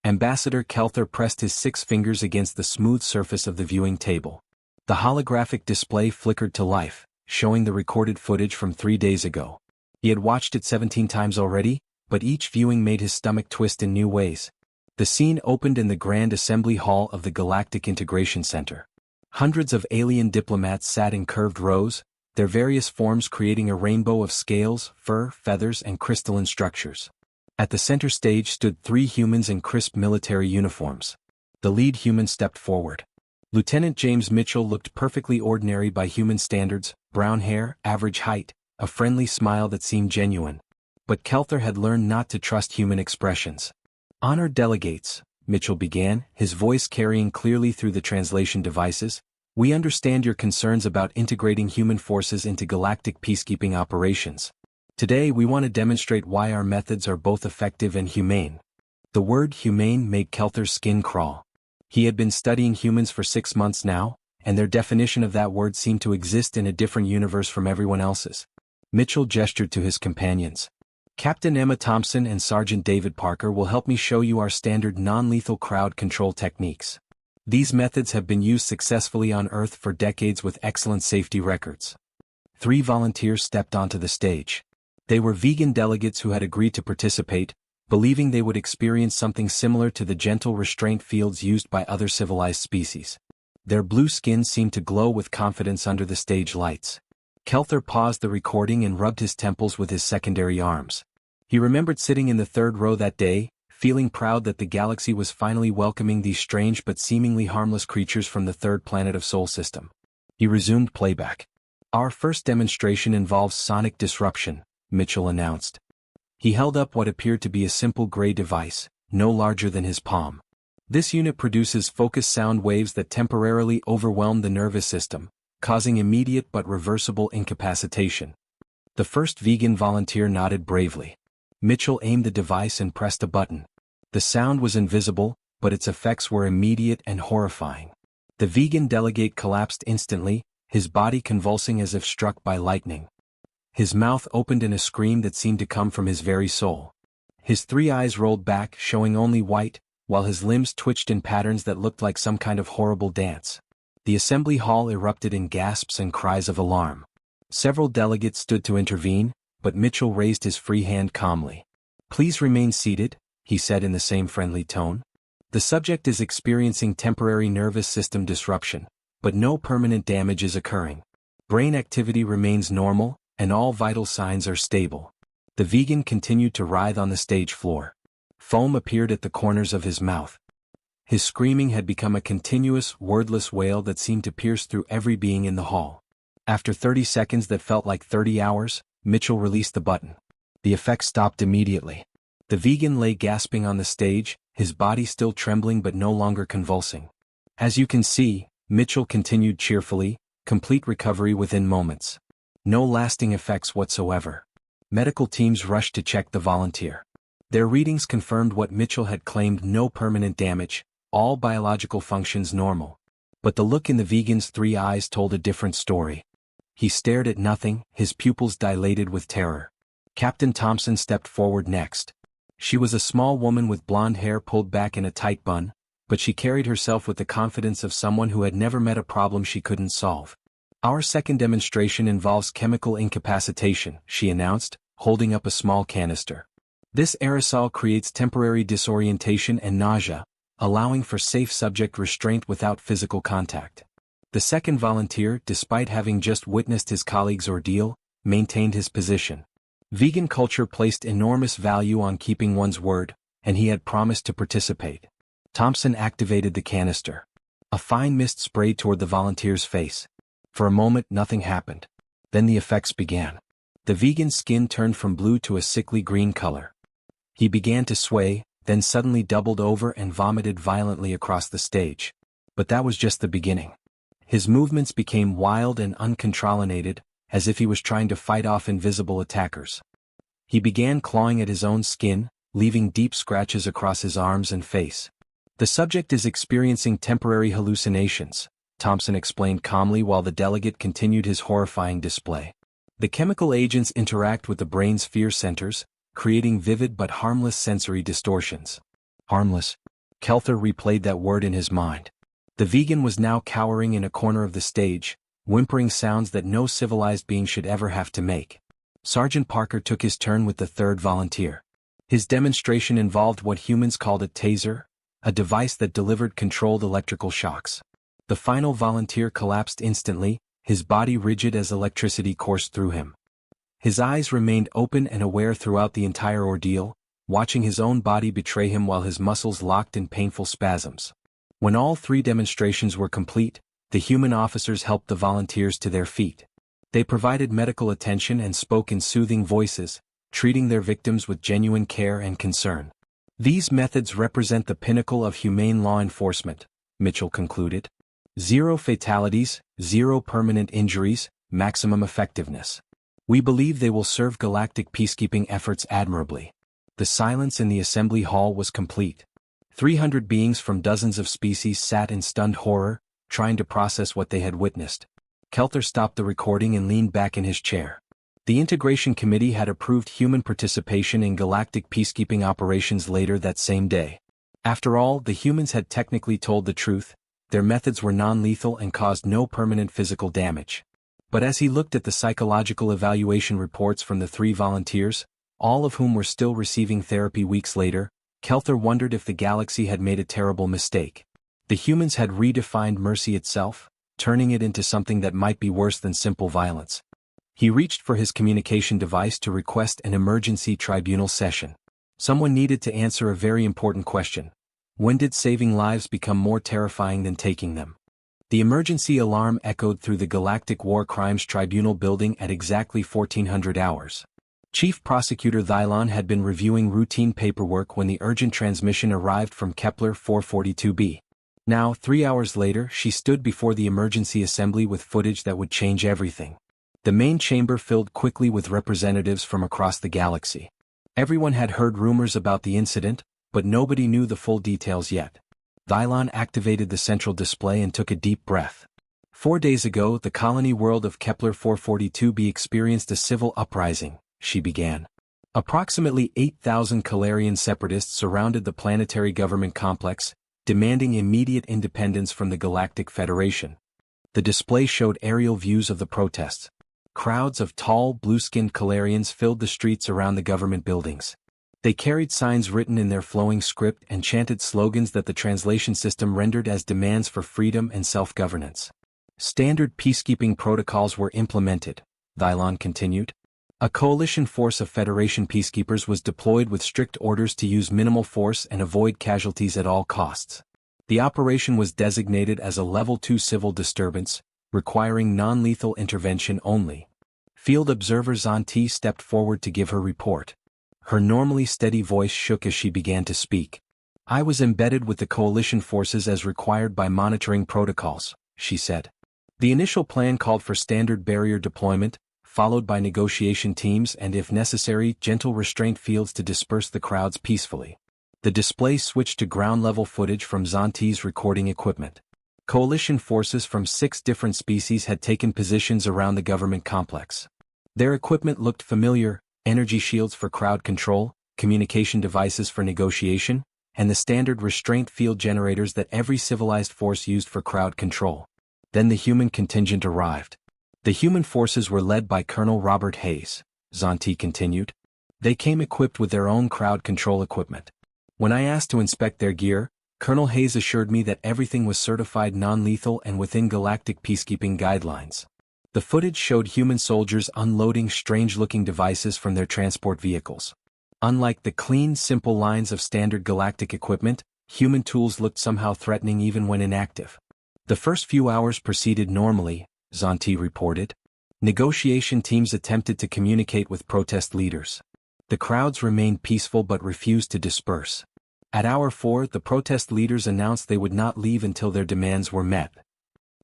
Ambassador Kelther pressed his 6 fingers against the smooth surface of the viewing table. The holographic display flickered to life, showing the recorded footage from 3 days ago. He had watched it 17 times already, but each viewing made his stomach twist in new ways. The scene opened in the Grand Assembly Hall of the Galactic Integration Center. Hundreds of alien diplomats sat in curved rows, their various forms creating a rainbow of scales, fur, feathers, and crystalline structures. At the center stage stood 3 humans in crisp military uniforms. The lead human stepped forward. Lieutenant James Mitchell looked perfectly ordinary by human standards, brown hair, average height, a friendly smile that seemed genuine. But Kelther had learned not to trust human expressions. "Honored delegates," Mitchell began, his voice carrying clearly through the translation devices, "we understand your concerns about integrating human forces into galactic peacekeeping operations. Today we want to demonstrate why our methods are both effective and humane." The word humane made Kelther's skin crawl. He had been studying humans for 6 months now, and their definition of that word seemed to exist in a different universe from everyone else's. Mitchell gestured to his companions. "Captain Emma Thompson and Sergeant David Parker will help me show you our standard non-lethal crowd control techniques. These methods have been used successfully on Earth for decades with excellent safety records." 3 volunteers stepped onto the stage. They were vegan delegates who had agreed to participate, believing they would experience something similar to the gentle restraint fields used by other civilized species. Their blue skin seemed to glow with confidence under the stage lights. Kelther paused the recording and rubbed his temples with his secondary arms. He remembered sitting in the 3rd row that day, feeling proud that the galaxy was finally welcoming these strange but seemingly harmless creatures from the 3rd planet of Sol System. He resumed playback. "Our first demonstration involves sonic disruption," Mitchell announced. He held up what appeared to be a simple gray device, no larger than his palm. "This unit produces focused sound waves that temporarily overwhelm the nervous system, causing immediate but reversible incapacitation." The first vegan volunteer nodded bravely. Mitchell aimed the device and pressed a button. The sound was invisible, but its effects were immediate and horrifying. The vegan delegate collapsed instantly, his body convulsing as if struck by lightning. His mouth opened in a scream that seemed to come from his very soul. His 3 eyes rolled back, showing only white, while his limbs twitched in patterns that looked like some kind of horrible dance. The assembly hall erupted in gasps and cries of alarm. Several delegates stood to intervene, but Mitchell raised his free hand calmly. "Please remain seated," he said in the same friendly tone. "The subject is experiencing temporary nervous system disruption, but no permanent damage is occurring. Brain activity remains normal, and all vital signs are stable." The vegan continued to writhe on the stage floor. Foam appeared at the corners of his mouth. His screaming had become a continuous, wordless wail that seemed to pierce through every being in the hall. After 30 seconds that felt like 30 hours, Mitchell released the button. The effect stopped immediately. The vegan lay gasping on the stage, his body still trembling but no longer convulsing. "As you can see," Mitchell continued cheerfully, "complete recovery within moments. No lasting effects whatsoever." Medical teams rushed to check the volunteer. Their readings confirmed what Mitchell had claimed: no permanent damage, all biological functions normal. But the look in the vegan's 3 eyes told a different story. He stared at nothing, his pupils dilated with terror. Captain Thompson stepped forward next. She was a small woman with blonde hair pulled back in a tight bun, but she carried herself with the confidence of someone who had never met a problem she couldn't solve. "Our second demonstration involves chemical incapacitation," she announced, holding up a small canister. "This aerosol creates temporary disorientation and nausea, allowing for safe subject restraint without physical contact." The second volunteer, despite having just witnessed his colleague's ordeal, maintained his position. Vegan culture placed enormous value on keeping one's word, and he had promised to participate. Thompson activated the canister. A fine mist sprayed toward the volunteer's face. For a moment nothing happened. Then the effects began. The vegan's skin turned from blue to a sickly green color. He began to sway, then suddenly doubled over and vomited violently across the stage. But that was just the beginning. His movements became wild and uncontrolled, as if he was trying to fight off invisible attackers. He began clawing at his own skin, leaving deep scratches across his arms and face. "The subject is experiencing temporary hallucinations," Thompson explained calmly while the delegate continued his horrifying display. "The chemical agents interact with the brain's fear centers, creating vivid but harmless sensory distortions." "Harmless?" Kelther replayed that word in his mind. The vegan was now cowering in a corner of the stage, whimpering sounds that no civilized being should ever have to make. Sergeant Parker took his turn with the third volunteer. His demonstration involved what humans called a taser, a device that delivered controlled electrical shocks. The final volunteer collapsed instantly, his body rigid as electricity coursed through him. His eyes remained open and aware throughout the entire ordeal, watching his own body betray him while his muscles locked in painful spasms. When all 3 demonstrations were complete, the human officers helped the volunteers to their feet. They provided medical attention and spoke in soothing voices, treating their victims with genuine care and concern. These methods represent the pinnacle of humane law enforcement, Mitchell concluded. 0 fatalities, 0 permanent injuries, maximum effectiveness. We believe they will serve galactic peacekeeping efforts admirably. The silence in the assembly hall was complete. 300 beings from dozens of species sat in stunned horror, trying to process what they had witnessed. Kelther stopped the recording and leaned back in his chair. The Integration Committee had approved human participation in galactic peacekeeping operations later that same day. After all, the humans had technically told the truth, their methods were non-lethal and caused no permanent physical damage. But as he looked at the psychological evaluation reports from the 3 volunteers, all of whom were still receiving therapy weeks later, Kelther wondered if the galaxy had made a terrible mistake. The humans had redefined mercy itself, turning it into something that might be worse than simple violence. He reached for his communication device to request an emergency tribunal session. Someone needed to answer a very important question. When did saving lives become more terrifying than taking them? The emergency alarm echoed through the Galactic War Crimes Tribunal building at exactly 1400 hours. Chief Prosecutor Thylon had been reviewing routine paperwork when the urgent transmission arrived from Kepler 442b. Now, 3 hours later, she stood before the emergency assembly with footage that would change everything. The main chamber filled quickly with representatives from across the galaxy. Everyone had heard rumors about the incident, but nobody knew the full details yet. Thylon activated the central display and took a deep breath. 4 days ago, the colony world of Kepler 442b experienced a civil uprising, she began. Approximately 8,000 Calarian separatists surrounded the planetary government complex, demanding immediate independence from the Galactic Federation. The display showed aerial views of the protests. Crowds of tall, blue-skinned Calarians filled the streets around the government buildings. They carried signs written in their flowing script and chanted slogans that the translation system rendered as demands for freedom and self-governance. Standard peacekeeping protocols were implemented, Thylon continued. A coalition force of Federation peacekeepers was deployed with strict orders to use minimal force and avoid casualties at all costs. The operation was designated as a Level 2 civil disturbance, requiring non-lethal intervention only. Field Observer Zanti stepped forward to give her report. Her normally steady voice shook as she began to speak. I was embedded with the coalition forces as required by monitoring protocols, she said. The initial plan called for standard barrier deployment, followed by negotiation teams and, if necessary, gentle restraint fields to disperse the crowds peacefully. The display switched to ground-level footage from Zanti's recording equipment. Coalition forces from 6 different species had taken positions around the government complex. Their equipment looked familiar: energy shields for crowd control, communication devices for negotiation, and the standard restraint field generators that every civilized force used for crowd control. Then the human contingent arrived. The human forces were led by Colonel Robert Hayes, Zanti continued. They came equipped with their own crowd control equipment. When I asked to inspect their gear, Colonel Hayes assured me that everything was certified non-lethal and within galactic peacekeeping guidelines. The footage showed human soldiers unloading strange-looking devices from their transport vehicles. Unlike the clean, simple lines of standard galactic equipment, human tools looked somehow threatening even when inactive. The first few hours proceeded normally, Zanti reported. Negotiation teams attempted to communicate with protest leaders. The crowds remained peaceful but refused to disperse. At hour 4, the protest leaders announced they would not leave until their demands were met.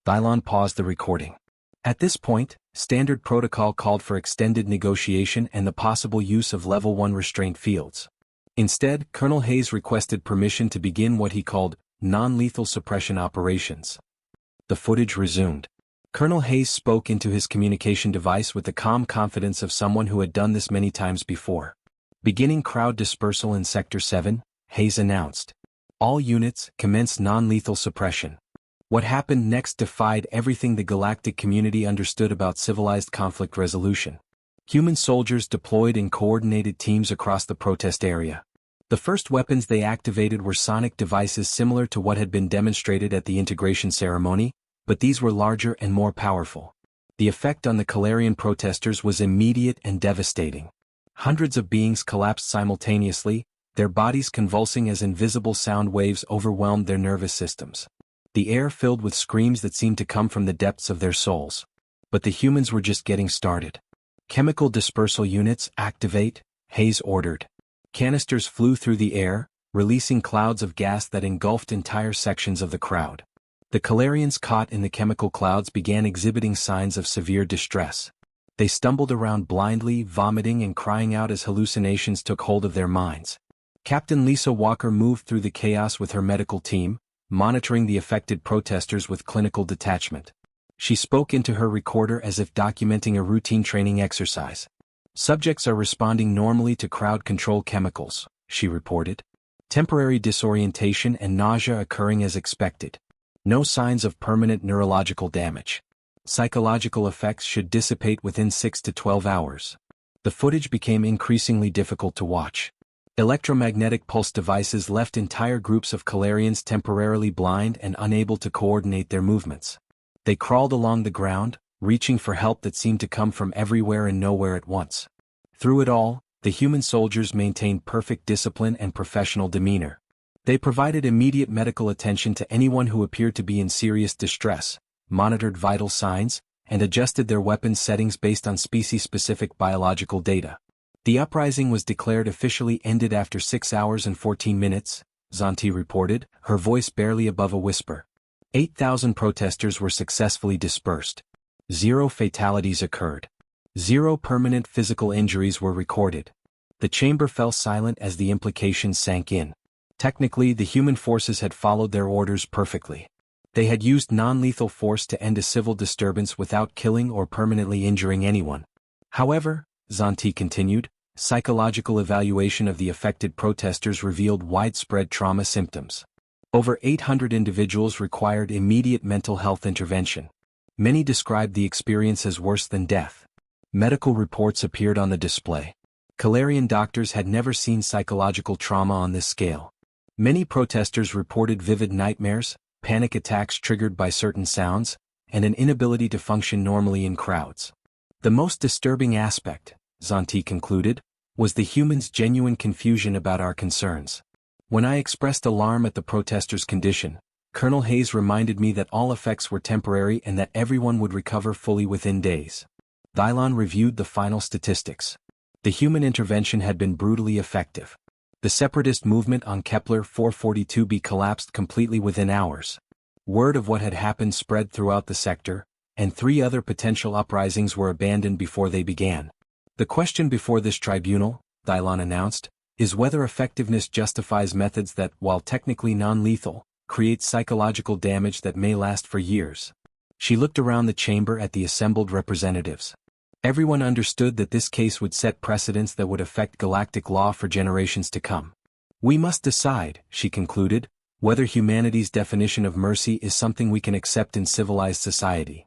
Thylon paused the recording. At this point, standard protocol called for extended negotiation and the possible use of Level 1 restraint fields. Instead, Colonel Hayes requested permission to begin what he called non-lethal suppression operations. The footage resumed. Colonel Hayes spoke into his communication device with the calm confidence of someone who had done this many times before. Beginning crowd dispersal in Sector 7, Hayes announced. All units, commence non-lethal suppression. What happened next defied everything the galactic community understood about civilized conflict resolution. Human soldiers deployed in coordinated teams across the protest area. The first weapons they activated were sonic devices similar to what had been demonstrated at the integration ceremony, but these were larger and more powerful. The effect on the Calarian protesters was immediate and devastating. Hundreds of beings collapsed simultaneously, their bodies convulsing as invisible sound waves overwhelmed their nervous systems. The air filled with screams that seemed to come from the depths of their souls. But the humans were just getting started. Chemical dispersal units, activate, Hayes ordered. Canisters flew through the air, releasing clouds of gas that engulfed entire sections of the crowd. The Calarians caught in the chemical clouds began exhibiting signs of severe distress. They stumbled around blindly, vomiting and crying out as hallucinations took hold of their minds. Captain Lisa Walker moved through the chaos with her medical team, monitoring the affected protesters with clinical detachment. She spoke into her recorder as if documenting a routine training exercise. Subjects are responding normally to crowd control chemicals, she reported. Temporary disorientation and nausea occurring as expected. No signs of permanent neurological damage. Psychological effects should dissipate within 6 to 12 hours. The footage became increasingly difficult to watch. Electromagnetic pulse devices left entire groups of Calarians temporarily blind and unable to coordinate their movements. They crawled along the ground, reaching for help that seemed to come from everywhere and nowhere at once. Through it all, the human soldiers maintained perfect discipline and professional demeanor. They provided immediate medical attention to anyone who appeared to be in serious distress, monitored vital signs, and adjusted their weapons settings based on species-specific biological data. The uprising was declared officially ended after 6 hours and 14 minutes, Zanti reported, her voice barely above a whisper. 8,000 protesters were successfully dispersed. 0 fatalities occurred. 0 permanent physical injuries were recorded. The chamber fell silent as the implications sank in. Technically, the human forces had followed their orders perfectly. They had used non-lethal force to end a civil disturbance without killing or permanently injuring anyone. However, Zanti continued, psychological evaluation of the affected protesters revealed widespread trauma symptoms. Over 800 individuals required immediate mental health intervention. Many described the experience as worse than death. Medical reports appeared on the display. Calarian doctors had never seen psychological trauma on this scale. Many protesters reported vivid nightmares, panic attacks triggered by certain sounds, and an inability to function normally in crowds. The most disturbing aspect, Zanti concluded, was the humans' genuine confusion about our concerns. When I expressed alarm at the protesters' condition, Colonel Hayes reminded me that all effects were temporary and that everyone would recover fully within days. Thylon reviewed the final statistics. The human intervention had been brutally effective. The separatist movement on Kepler 442b collapsed completely within hours. Word of what had happened spread throughout the sector, and 3 other potential uprisings were abandoned before they began. The question before this tribunal, Thylon announced, is whether effectiveness justifies methods that, while technically non-lethal, create psychological damage that may last for years. She looked around the chamber at the assembled representatives. Everyone understood that this case would set precedents that would affect galactic law for generations to come. We must decide, she concluded, whether humanity's definition of mercy is something we can accept in civilized society.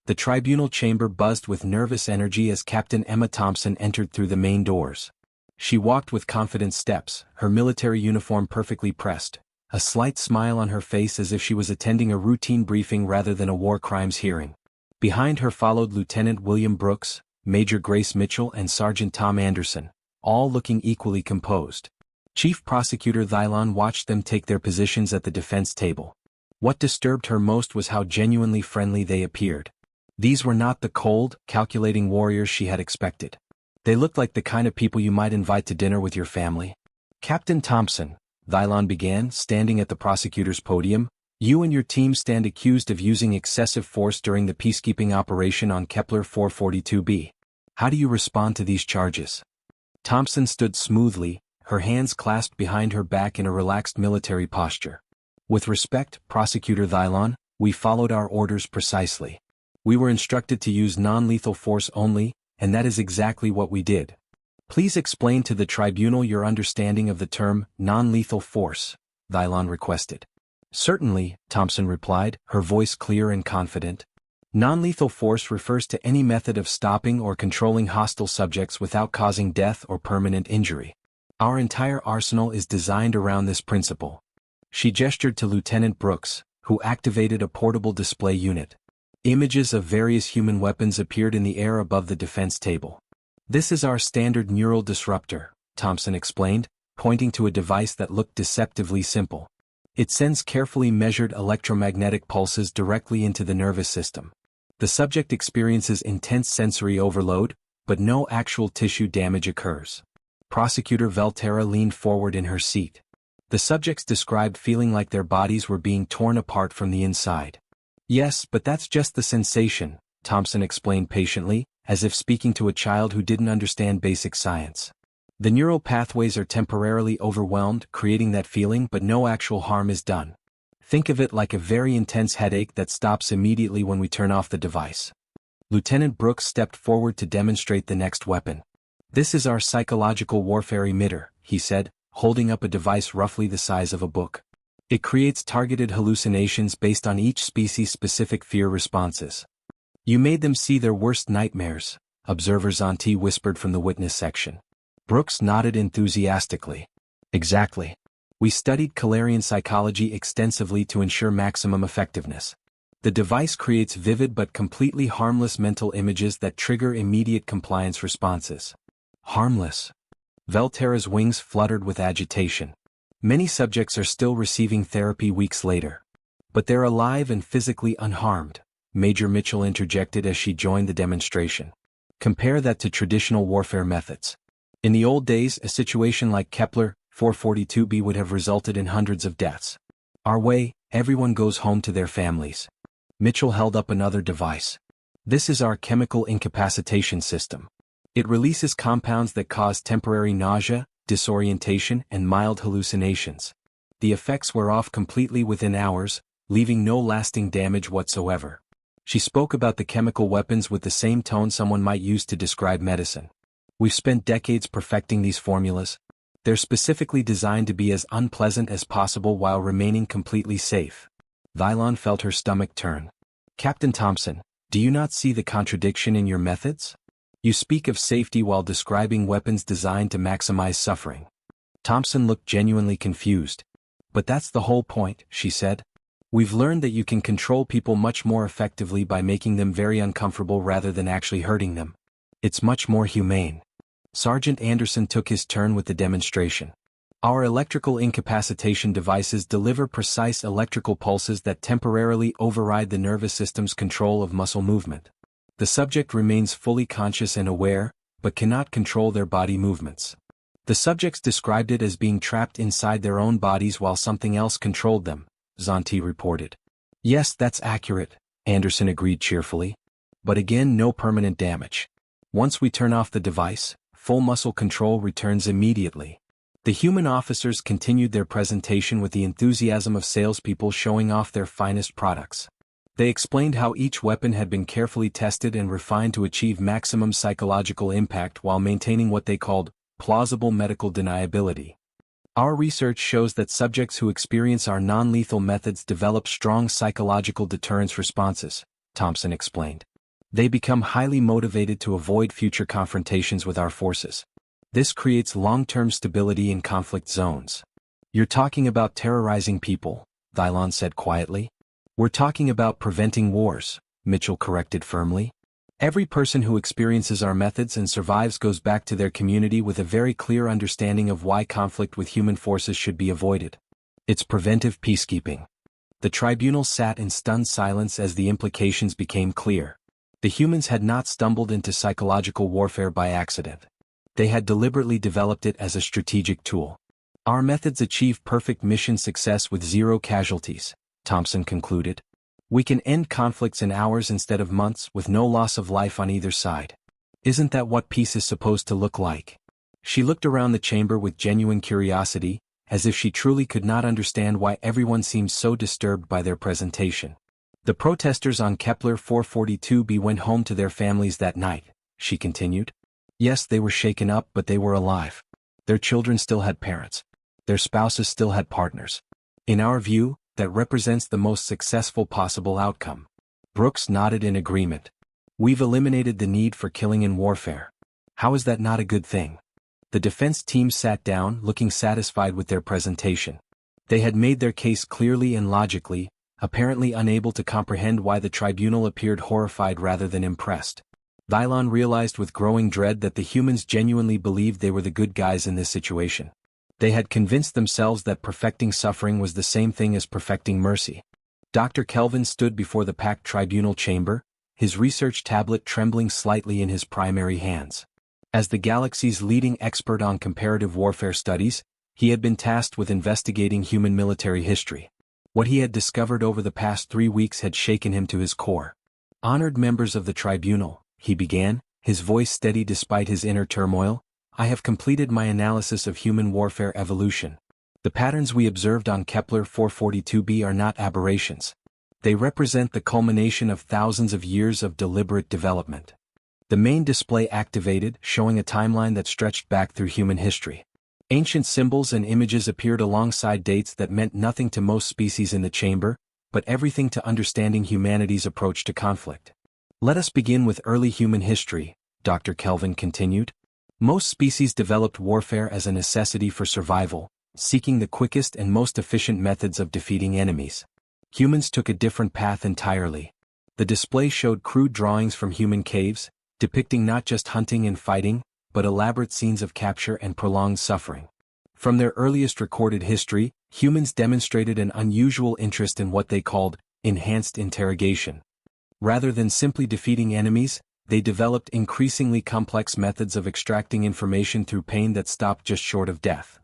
The tribunal chamber buzzed with nervous energy as Captain Emma Thompson entered through the main doors. She walked with confident steps, her military uniform perfectly pressed, a slight smile on her face as if she was attending a routine briefing rather than a war crimes hearing. Behind her followed Lieutenant William Brooks, Major Grace Mitchell and Sergeant Tom Anderson, all looking equally composed. Chief Prosecutor Thylon watched them take their positions at the defense table. What disturbed her most was how genuinely friendly they appeared. These were not the cold, calculating warriors she had expected. They looked like the kind of people you might invite to dinner with your family. Captain Thompson, Thylon began, standing at the prosecutor's podium, you and your team stand accused of using excessive force during the peacekeeping operation on Kepler 442b. How do you respond to these charges? Thompson stood smoothly, her hands clasped behind her back in a relaxed military posture. With respect, Prosecutor Thylon, we followed our orders precisely. We were instructed to use non-lethal force only, and that is exactly what we did. Please explain to the tribunal your understanding of the term non-lethal force, Thylon requested. Certainly, Thompson replied, her voice clear and confident. Non-lethal force refers to any method of stopping or controlling hostile subjects without causing death or permanent injury. Our entire arsenal is designed around this principle. She gestured to Lieutenant Brooks, who activated a portable display unit. Images of various human weapons appeared in the air above the defense table. This is our standard neural disruptor, Thompson explained, pointing to a device that looked deceptively simple. It sends carefully measured electromagnetic pulses directly into the nervous system. The subject experiences intense sensory overload, but no actual tissue damage occurs. Prosecutor Velterra leaned forward in her seat. The subjects described feeling like their bodies were being torn apart from the inside. Yes, but that's just the sensation, Thompson explained patiently, as if speaking to a child who didn't understand basic science. The neural pathways are temporarily overwhelmed, creating that feeling, but no actual harm is done. Think of it like a very intense headache that stops immediately when we turn off the device. Lieutenant Brooks stepped forward to demonstrate the next weapon. This is our psychological warfare emitter, he said, holding up a device roughly the size of a book. It creates targeted hallucinations based on each species-specific fear responses. You made them see their worst nightmares, Observer Zanti whispered from the witness section. Brooks nodded enthusiastically. Exactly. We studied Calarian psychology extensively to ensure maximum effectiveness. The device creates vivid but completely harmless mental images that trigger immediate compliance responses. Harmless. Velterra's wings fluttered with agitation. Many subjects are still receiving therapy weeks later. But they're alive and physically unharmed, Major Mitchell interjected as she joined the demonstration. Compare that to traditional warfare methods. In the old days, a situation like Kepler 442b would have resulted in hundreds of deaths. Our way, everyone goes home to their families. Mitchell held up another device. This is our chemical incapacitation system. It releases compounds that cause temporary nausea, disorientation, and mild hallucinations. The effects wear off completely within hours, leaving no lasting damage whatsoever. She spoke about the chemical weapons with the same tone someone might use to describe medicine. We've spent decades perfecting these formulas. They're specifically designed to be as unpleasant as possible while remaining completely safe. Thylon felt her stomach turn. Captain Thompson, do you not see the contradiction in your methods? You speak of safety while describing weapons designed to maximize suffering. Thompson looked genuinely confused. But that's the whole point, she said. We've learned that you can control people much more effectively by making them very uncomfortable rather than actually hurting them. It's much more humane. Sergeant Anderson took his turn with the demonstration. Our electrical incapacitation devices deliver precise electrical pulses that temporarily override the nervous system's control of muscle movement. The subject remains fully conscious and aware, but cannot control their body movements. The subjects described it as being trapped inside their own bodies while something else controlled them, Zanti reported. Yes, that's accurate, Anderson agreed cheerfully. But again, no permanent damage. Once we turn off the device, full muscle control returns immediately. The human officers continued their presentation with the enthusiasm of salespeople showing off their finest products. They explained how each weapon had been carefully tested and refined to achieve maximum psychological impact while maintaining what they called plausible medical deniability. Our research shows that subjects who experience our non-lethal methods develop strong psychological deterrence responses, Thompson explained. They become highly motivated to avoid future confrontations with our forces. This creates long-term stability in conflict zones. You're talking about terrorizing people, Thylon said quietly. We're talking about preventing wars, Mitchell corrected firmly. Every person who experiences our methods and survives goes back to their community with a very clear understanding of why conflict with human forces should be avoided. It's preventive peacekeeping. The tribunal sat in stunned silence as the implications became clear. The humans had not stumbled into psychological warfare by accident. They had deliberately developed it as a strategic tool. Our methods achieve perfect mission success with zero casualties, Thompson concluded. We can end conflicts in hours instead of months with no loss of life on either side. Isn't that what peace is supposed to look like? She looked around the chamber with genuine curiosity, as if she truly could not understand why everyone seemed so disturbed by their presentation. The protesters on Kepler 442b went home to their families that night, she continued. Yes, they were shaken up, but they were alive. Their children still had parents. Their spouses still had partners. In our view, that represents the most successful possible outcome. Brooks nodded in agreement. We've eliminated the need for killing in warfare. How is that not a good thing? The defense team sat down, looking satisfied with their presentation. They had made their case clearly and logically, apparently unable to comprehend why the tribunal appeared horrified rather than impressed. Thylon realized with growing dread that the humans genuinely believed they were the good guys in this situation. They had convinced themselves that perfecting suffering was the same thing as perfecting mercy. Dr. Kelvin stood before the packed tribunal chamber, his research tablet trembling slightly in his primary hands. As the galaxy's leading expert on comparative warfare studies, he had been tasked with investigating human military history. What he had discovered over the past 3 weeks had shaken him to his core. Honored members of the tribunal, he began, his voice steady despite his inner turmoil, I have completed my analysis of human warfare evolution. The patterns we observed on Kepler 442b are not aberrations. They represent the culmination of thousands of years of deliberate development. The main display activated, showing a timeline that stretched back through human history. Ancient symbols and images appeared alongside dates that meant nothing to most species in the chamber, but everything to understanding humanity's approach to conflict. Let us begin with early human history, Dr. Kelvin continued. Most species developed warfare as a necessity for survival, seeking the quickest and most efficient methods of defeating enemies. Humans took a different path entirely. The display showed crude drawings from human caves, depicting not just hunting and fighting, but elaborate scenes of capture and prolonged suffering. From their earliest recorded history, humans demonstrated an unusual interest in what they called enhanced interrogation. Rather than simply defeating enemies, they developed increasingly complex methods of extracting information through pain that stopped just short of death.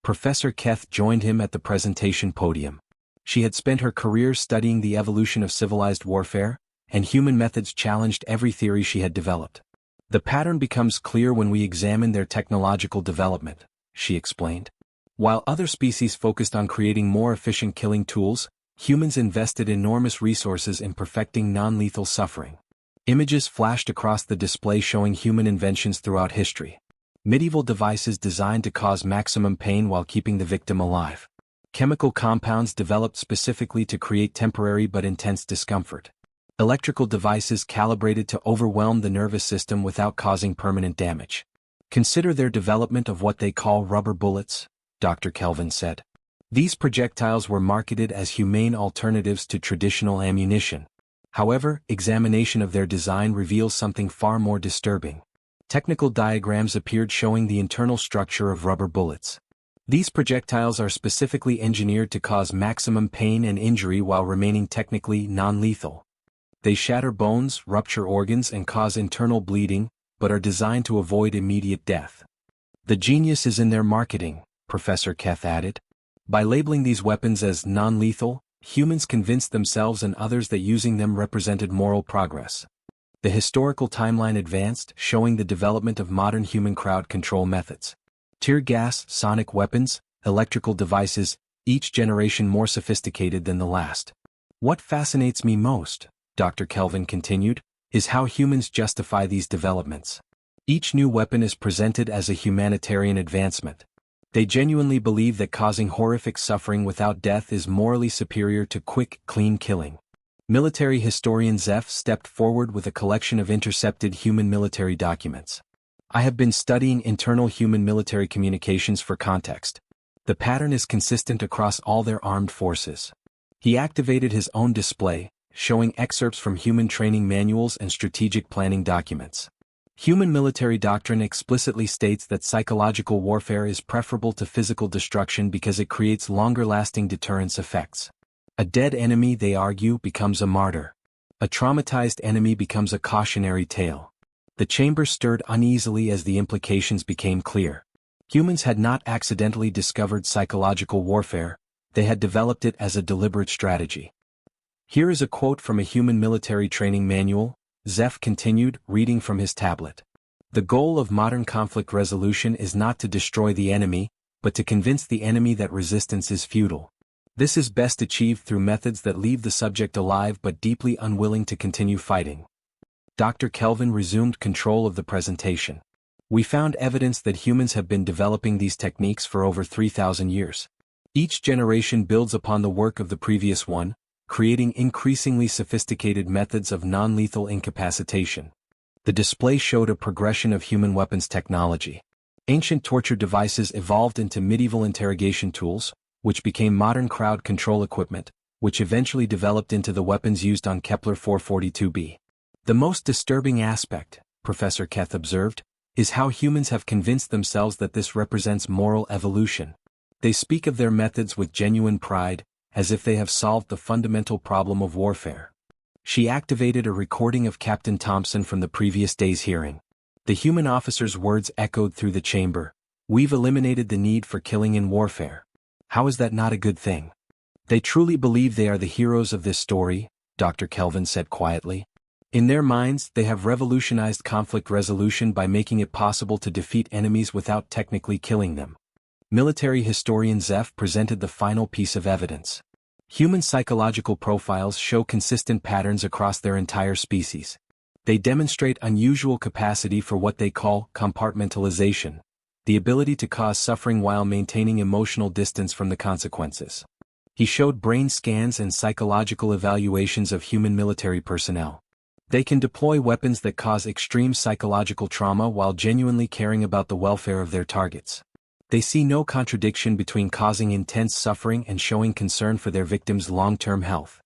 Professor Keth joined him at the presentation podium. She had spent her career studying the evolution of civilized warfare, and human methods challenged every theory she had developed. The pattern becomes clear when we examine their technological development, she explained. While other species focused on creating more efficient killing tools, humans invested enormous resources in perfecting non-lethal suffering. Images flashed across the display showing human inventions throughout history. Medieval devices designed to cause maximum pain while keeping the victim alive. Chemical compounds developed specifically to create temporary but intense discomfort. Electrical devices calibrated to overwhelm the nervous system without causing permanent damage. Consider their development of what they call rubber bullets, Dr. Kelvin said. These projectiles were marketed as humane alternatives to traditional ammunition. However, examination of their design reveals something far more disturbing. Technical diagrams appeared showing the internal structure of rubber bullets. These projectiles are specifically engineered to cause maximum pain and injury while remaining technically non-lethal. They shatter bones, rupture organs, and cause internal bleeding, but are designed to avoid immediate death. The genius is in their marketing, Professor Keth added. By labeling these weapons as non-lethal, humans convinced themselves and others that using them represented moral progress. The historical timeline advanced, showing the development of modern human crowd control methods. Tear gas, sonic weapons, electrical devices, each generation more sophisticated than the last. What fascinates me most, Dr. Kelvin continued, is how humans justify these developments. Each new weapon is presented as a humanitarian advancement. They genuinely believe that causing horrific suffering without death is morally superior to quick, clean killing. Military historian Zeph stepped forward with a collection of intercepted human military documents. I have been studying internal human military communications for context. The pattern is consistent across all their armed forces. He activated his own display, showing excerpts from human training manuals and strategic planning documents. Human military doctrine explicitly states that psychological warfare is preferable to physical destruction because it creates longer-lasting deterrence effects. A dead enemy, they argue, becomes a martyr. A traumatized enemy becomes a cautionary tale. The chamber stirred uneasily as the implications became clear. Humans had not accidentally discovered psychological warfare, they had developed it as a deliberate strategy. Here is a quote from a human military training manual, Zeph continued, reading from his tablet. The goal of modern conflict resolution is not to destroy the enemy, but to convince the enemy that resistance is futile. This is best achieved through methods that leave the subject alive but deeply unwilling to continue fighting. Dr. Kelvin resumed control of the presentation. We found evidence that humans have been developing these techniques for over 3,000 years. Each generation builds upon the work of the previous one, creating increasingly sophisticated methods of non-lethal incapacitation. The display showed a progression of human weapons technology. Ancient torture devices evolved into medieval interrogation tools, which became modern crowd control equipment, which eventually developed into the weapons used on Kepler 442b. The most disturbing aspect, Professor Keth observed, is how humans have convinced themselves that this represents moral evolution. They speak of their methods with genuine pride, as if they have solved the fundamental problem of warfare. She activated a recording of Captain Thompson from the previous day's hearing. The human officer's words echoed through the chamber. "We've eliminated the need for killing in warfare. How is that not a good thing?" "They truly believe they are the heroes of this story," Dr. Kelvin said quietly. "In their minds, they have revolutionized conflict resolution by making it possible to defeat enemies without technically killing them." Military historian Zeph presented the final piece of evidence. Human psychological profiles show consistent patterns across their entire species. They demonstrate unusual capacity for what they call compartmentalization, the ability to cause suffering while maintaining emotional distance from the consequences. He showed brain scans and psychological evaluations of human military personnel. They can deploy weapons that cause extreme psychological trauma while genuinely caring about the welfare of their targets. They see no contradiction between causing intense suffering and showing concern for their victims' long-term health.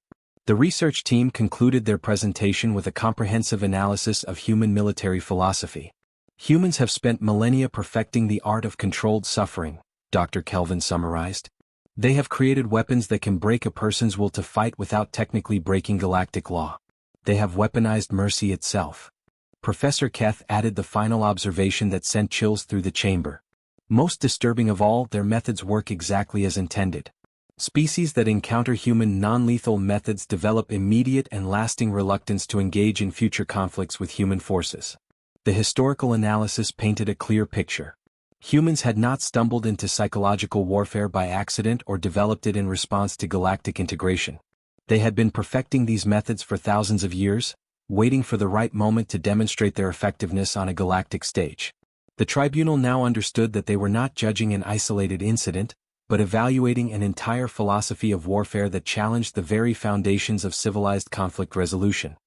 The research team concluded their presentation with a comprehensive analysis of human military philosophy. Humans have spent millennia perfecting the art of controlled suffering, Dr. Kelvin summarized. They have created weapons that can break a person's will to fight without technically breaking galactic law. They have weaponized mercy itself. Professor Keth added the final observation that sent chills through the chamber. Most disturbing of all, their methods work exactly as intended. Species that encounter human non-lethal methods develop immediate and lasting reluctance to engage in future conflicts with human forces. The historical analysis painted a clear picture. Humans had not stumbled into psychological warfare by accident or developed it in response to galactic integration. They had been perfecting these methods for thousands of years, waiting for the right moment to demonstrate their effectiveness on a galactic stage. The tribunal now understood that they were not judging an isolated incident, but evaluating an entire philosophy of warfare that challenged the very foundations of civilized conflict resolution.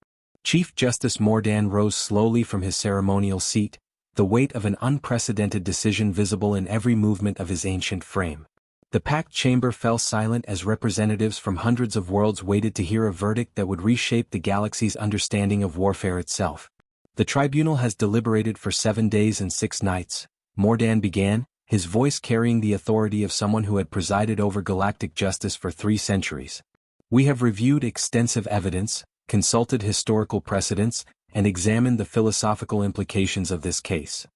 Chief Justice Mordan rose slowly from his ceremonial seat, the weight of an unprecedented decision visible in every movement of his ancient frame. The packed chamber fell silent as representatives from hundreds of worlds waited to hear a verdict that would reshape the galaxy's understanding of warfare itself. "The tribunal has deliberated for 7 days and 6 nights, Mordan began, his voice carrying the authority of someone who had presided over galactic justice for 3 centuries. "We have reviewed extensive evidence, consulted historical precedents, and examined the philosophical implications of this case."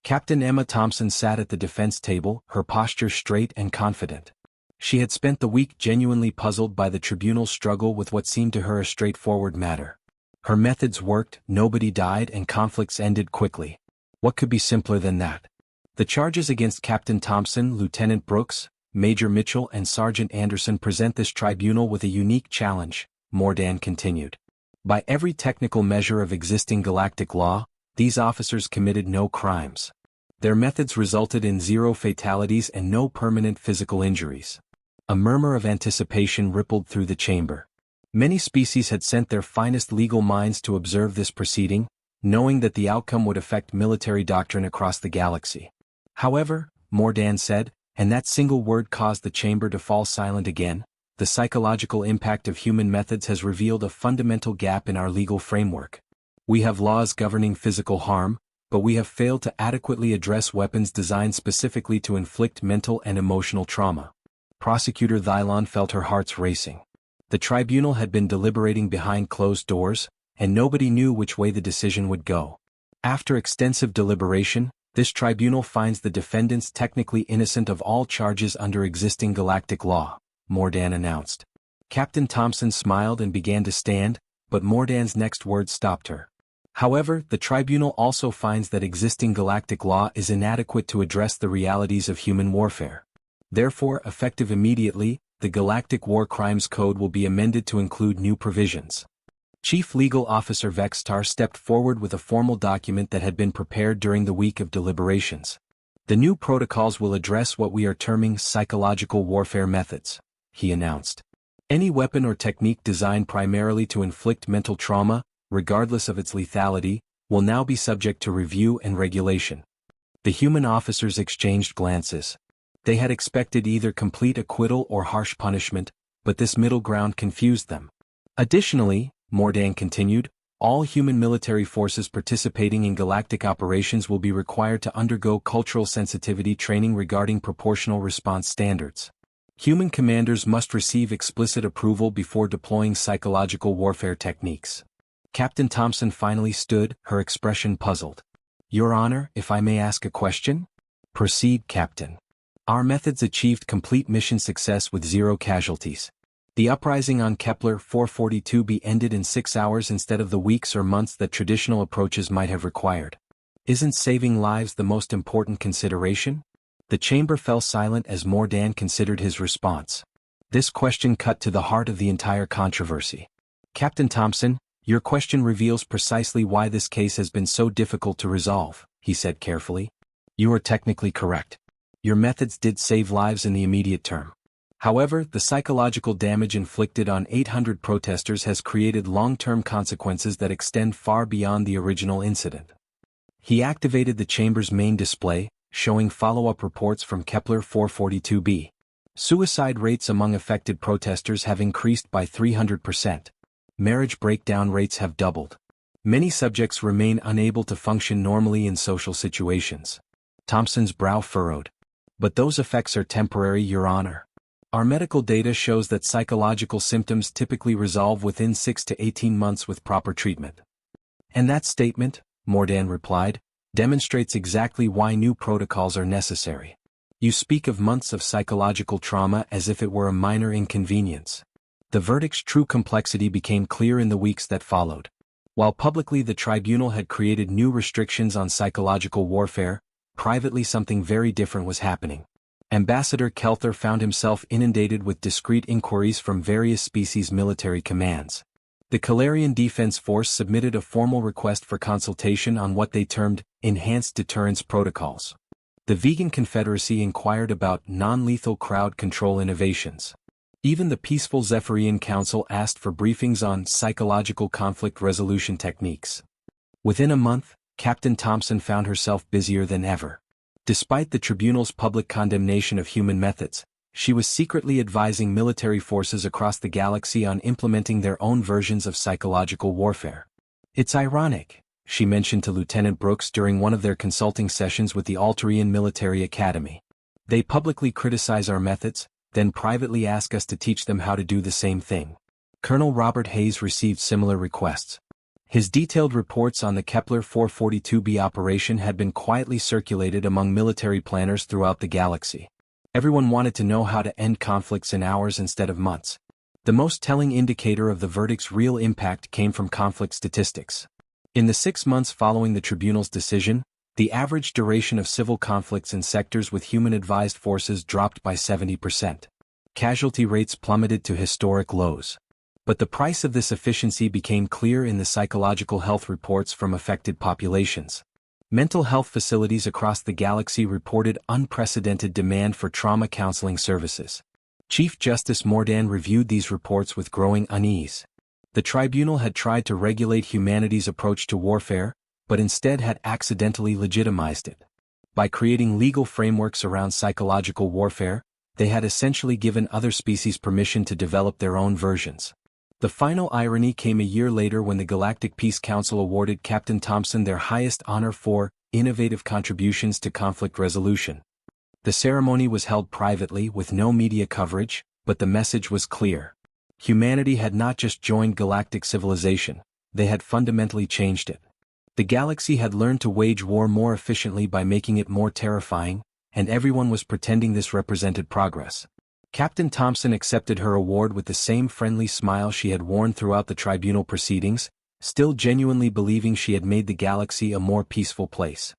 Captain Emma Thompson sat at the defense table, her posture straight and confident. She had spent the week genuinely puzzled by the tribunal's struggle with what seemed to her a straightforward matter. Her methods worked, nobody died, and conflicts ended quickly. What could be simpler than that? The charges against Captain Thompson, Lieutenant Brooks, Major Mitchell and Sergeant Anderson present this tribunal with a unique challenge, Mordan continued. By every technical measure of existing galactic law, these officers committed no crimes. Their methods resulted in 0 fatalities and no permanent physical injuries. A murmur of anticipation rippled through the chamber. Many species had sent their finest legal minds to observe this proceeding, knowing that the outcome would affect military doctrine across the galaxy. However, Mordan said, and that single word caused the chamber to fall silent again, the psychological impact of human methods has revealed a fundamental gap in our legal framework. We have laws governing physical harm, but we have failed to adequately address weapons designed specifically to inflict mental and emotional trauma. Prosecutor Thylon felt her heart's racing. The tribunal had been deliberating behind closed doors, and nobody knew which way the decision would go. After extensive deliberation, this tribunal finds the defendants technically innocent of all charges under existing galactic law, Mordan announced. Captain Thompson smiled and began to stand, but Mordan's next words stopped her. However, the tribunal also finds that existing galactic law is inadequate to address the realities of human warfare. Therefore, effective immediately, the Galactic War Crimes Code will be amended to include new provisions. Chief Legal Officer Vextar stepped forward with a formal document that had been prepared during the week of deliberations. The new protocols will address what we are terming psychological warfare methods, he announced. Any weapon or technique designed primarily to inflict mental trauma, regardless of its lethality, will now be subject to review and regulation. The human officers exchanged glances. They had expected either complete acquittal or harsh punishment, but this middle ground confused them. Additionally, Mordan continued, all human military forces participating in galactic operations will be required to undergo cultural sensitivity training regarding proportional response standards. Human commanders must receive explicit approval before deploying psychological warfare techniques. Captain Thompson finally stood, her expression puzzled. Your Honor, if I may ask a question? Proceed, Captain. Our methods achieved complete mission success with 0 casualties. The uprising on Kepler 442b ended in 6 hours instead of the weeks or months that traditional approaches might have required. Isn't saving lives the most important consideration? The chamber fell silent as Mordan considered his response. This question cut to the heart of the entire controversy. Captain Thompson, your question reveals precisely why this case has been so difficult to resolve, he said carefully. You are technically correct. Your methods did save lives in the immediate term. However, the psychological damage inflicted on 800 protesters has created long-term consequences that extend far beyond the original incident. He activated the chamber's main display, showing follow-up reports from Kepler 442b. Suicide rates among affected protesters have increased by 300%. Marriage breakdown rates have doubled. Many subjects remain unable to function normally in social situations. Thompson's brow furrowed. But those effects are temporary, Your Honor. Our medical data shows that psychological symptoms typically resolve within 6 to 18 months with proper treatment. And that statement, Mordan replied, demonstrates exactly why new protocols are necessary. You speak of months of psychological trauma as if it were a minor inconvenience. The verdict's true complexity became clear in the weeks that followed. While publicly the tribunal had created new restrictions on psychological warfare, privately something very different was happening. Ambassador Kelther found himself inundated with discreet inquiries from various species military commands. The Calarian Defense Force submitted a formal request for consultation on what they termed enhanced deterrence protocols. The Vegan Confederacy inquired about non-lethal crowd control innovations. Even the Peaceful Zephyrian Council asked for briefings on psychological conflict resolution techniques. Within a month, Captain Thompson found herself busier than ever. Despite the tribunal's public condemnation of human methods, she was secretly advising military forces across the galaxy on implementing their own versions of psychological warfare. It's ironic, she mentioned to Lieutenant Brooks during one of their consulting sessions with the Alterian Military Academy. They publicly criticize our methods, then privately ask us to teach them how to do the same thing. Colonel Robert Hayes received similar requests. His detailed reports on the Kepler 442b operation had been quietly circulated among military planners throughout the galaxy. Everyone wanted to know how to end conflicts in hours instead of months. The most telling indicator of the verdict's real impact came from conflict statistics. In the 6 months following the tribunal's decision, the average duration of civil conflicts in sectors with human-advised forces dropped by 70%. Casualty rates plummeted to historic lows. But the price of this efficiency became clear in the psychological health reports from affected populations. Mental health facilities across the galaxy reported unprecedented demand for trauma counseling services. Chief Justice Mordan reviewed these reports with growing unease. The tribunal had tried to regulate humanity's approach to warfare, but instead had accidentally legitimized it. By creating legal frameworks around psychological warfare, they had essentially given other species permission to develop their own versions. The final irony came a year later when the Galactic Peace Council awarded Captain Thompson their highest honor for innovative contributions to conflict resolution. The ceremony was held privately with no media coverage, but the message was clear. Humanity had not just joined galactic civilization, they had fundamentally changed it. The galaxy had learned to wage war more efficiently by making it more terrifying, and everyone was pretending this represented progress. Captain Thompson accepted her award with the same friendly smile she had worn throughout the tribunal proceedings, still genuinely believing she had made the galaxy a more peaceful place.